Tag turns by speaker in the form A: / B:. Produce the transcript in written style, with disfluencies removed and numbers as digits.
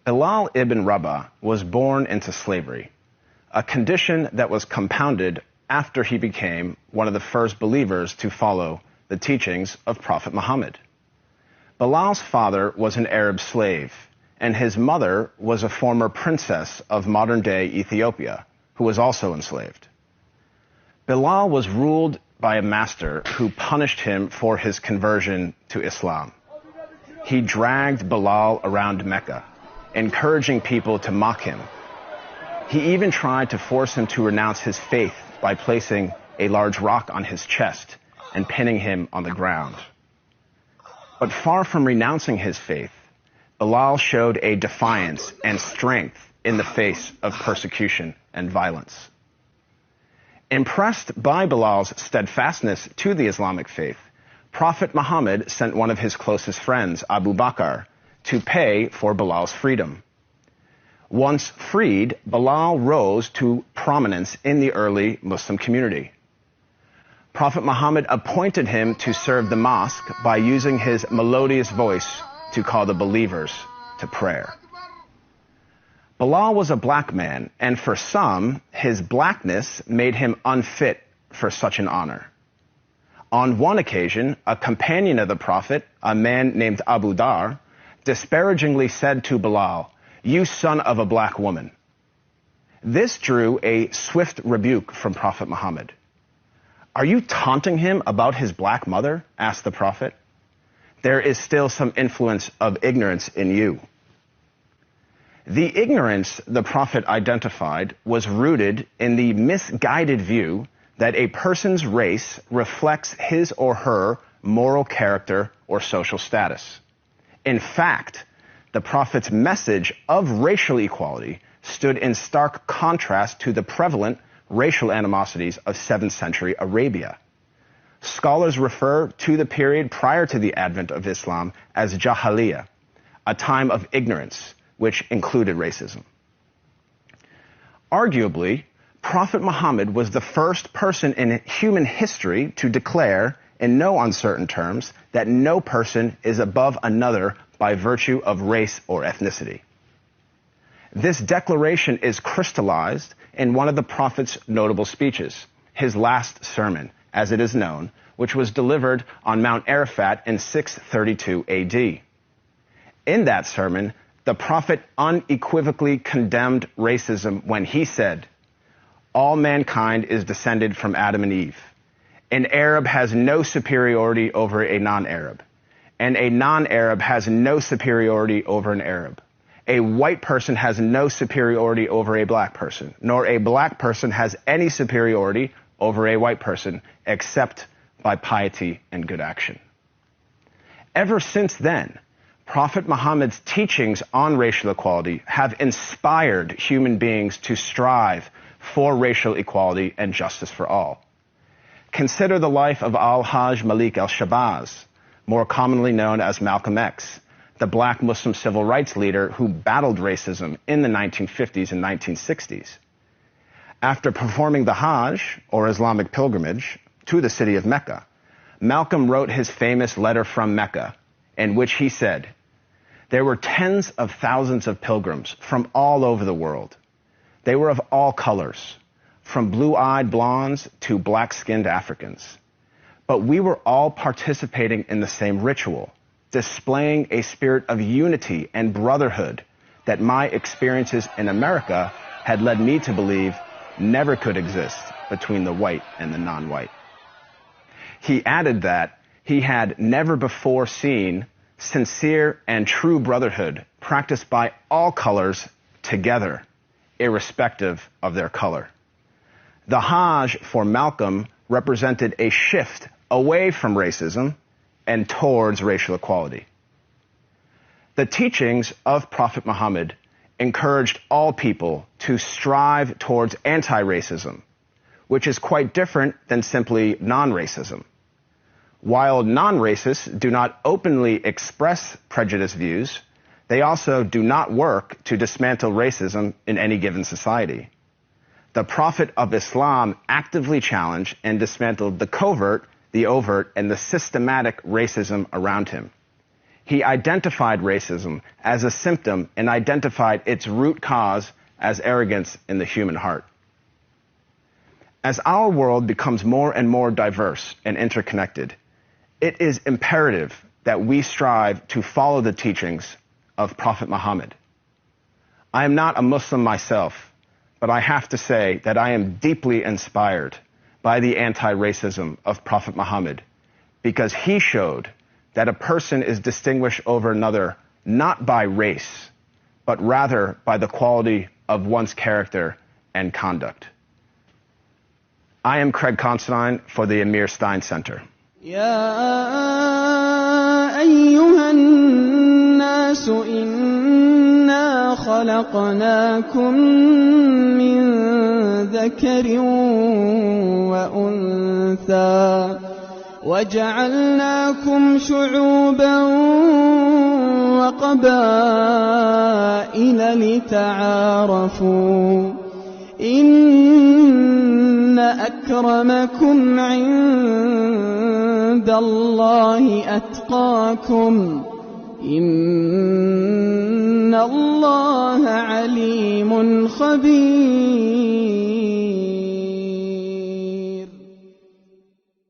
A: Bilal ibn Rabah was born into slavery, a condition that was compounded after he became one of the first believers to follow the teachings of Prophet Muhammad. Bilal's father was an Arab slave, and his mother was a former princess of modern-day Ethiopia, who was also enslaved. Bilal was ruled by a master who punished him for his conversion to Islam. He dragged Bilal around Mecca, encouraging people to mock him. He even tried to force him to renounce his faith by placing a large rock on his chest and pinning him on the ground. But far from renouncing his faith, Bilal showed a defiance and strength in the face of persecution and violence. Impressed by Bilal's steadfastness to the Islamic faith, Prophet Muhammad sent one of his closest friends, Abu Bakr, to pay for Bilal's freedom. Once freed, Bilal rose to prominence in the early Muslim community. Prophet Muhammad appointed him to serve the mosque by using his melodious voice to call the believers to prayer. Bilal was a black man, and for some, his blackness made him unfit for such an honor. On one occasion, a companion of the Prophet, a man named Abu Dar, disparagingly said to Bilal, "You son of a black woman." This drew a swift rebuke from Prophet Muhammad. "Are you taunting him about his black mother?" asked the Prophet. "There is still some influence of ignorance in you." The ignorance the Prophet identified was rooted in the misguided view that a person's race reflects his or her moral character or social status. In fact, the Prophet's message of racial equality stood in stark contrast to the prevalent racial animosities of 7th century Arabia. Scholars refer to the period prior to the advent of Islam as Jahiliyyah, a time of ignorance, which included racism. Arguably, Prophet Muhammad was the first person in human history to declare, in no uncertain terms, that no person is above another by virtue of race or ethnicity. This declaration is crystallized in one of the Prophet's notable speeches, his last sermon, as it is known, which was delivered on Mount Arafat in 632 AD. In that sermon, the Prophet unequivocally condemned racism when he said, "All mankind is descended from Adam and Eve. An Arab has no superiority over a non-Arab, and a non-Arab has no superiority over an Arab. A white person has no superiority over a black person, nor a black person has any superiority over a white person, except by piety and good action." Ever since then, Prophet Muhammad's teachings on racial equality have inspired human beings to strive for racial equality and justice for all. Consider the life of Al-Hajj Malik al-Shabazz, more commonly known as Malcolm X, the black Muslim civil rights leader who battled racism in the 1950s and 1960s. After performing the Hajj, or Islamic pilgrimage, to the city of Mecca, Malcolm wrote his famous letter from Mecca, in which he said, "There were tens of thousands of pilgrims from all over the world. They were of all colors, from blue-eyed blondes to black-skinned Africans. But we were all participating in the same ritual, displaying a spirit of unity and brotherhood that my experiences in America had led me to believe never could exist between the white and the non-white." He added that he had never before seen sincere and true brotherhood practiced by all colors together, irrespective of their color. The Hajj for Malcolm represented a shift away from racism and towards racial equality. The teachings of Prophet Muhammad encouraged all people to strive towards anti-racism, which is quite different than simply non-racism. While non-racists do not openly express prejudiced views, they also do not work to dismantle racism in any given society. The Prophet of Islam actively challenged and dismantled the covert, the overt, and the systematic racism around him. He identified racism as a symptom and identified its root cause as arrogance in the human heart. As our world becomes more and more diverse and interconnected, it is imperative that we strive to follow the teachings of Prophet Muhammad. I am not a Muslim myself, but I have to say that I am deeply inspired by the anti-racism of Prophet Muhammad, because he showed that a person is distinguished over another not by race, but rather by the quality of one's character and conduct. I am Craig Constantine for the Amir Stein Center.
B: يا أيها الناس إنا خلقناكم من ذكر وأنثى وجعلناكم شعوبا وقبائل لتعارفوا إن أكرمكم عند الله أتقاكم إن الله عليم خبير.